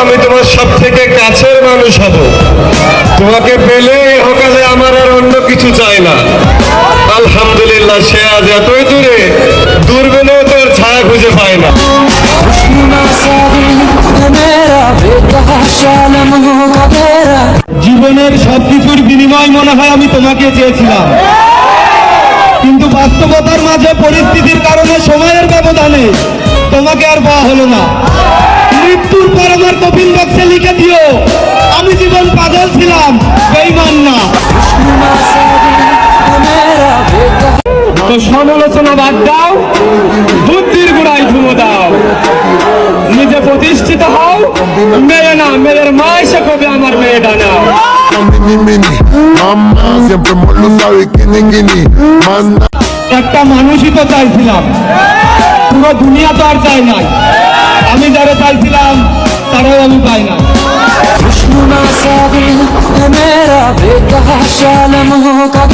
আমি তোমার সব থেকে কাছের মানুষ হব। তোমাকে পেলে ইহকালে আমার আর অন্য কিছু চাই না। আলহামদুলিল্লাহ, সে আজ এতই দূরে, দূর পেলেও তোর ছায়া খুঁজে পায় না। জীবনের সবকিছুর বিনিময় মনে হয় আমি তোমাকে চেয়েছিলাম, কিন্তু বাস্তবতার মাঝে পরিস্থিতির কারণে সময়ের ব্যবধানে তোমাকে আর পাওয়া হলো না। মৃত্যুর পর আমার কফিন বক্সে লিখে দিও, আমি জীবন পাগল ছিলাম, বেঈমান না। তো সমালোচনা বাদ দাও, বুদ্ধির গোড়ায় চুমো দাও, নিজে প্রতিষ্ঠিত হও। মেয়ে না, মেয়ের মা এসে কবে আমার মেয়েটা নাও। একটা মানুষই তো চাইছিলাম, পুরো দুনিয়া তো আর চাই নাই। আমি যারা চাইছিলাম তারাও আমি পাই না। मेरा बेतहाशा लम्हों का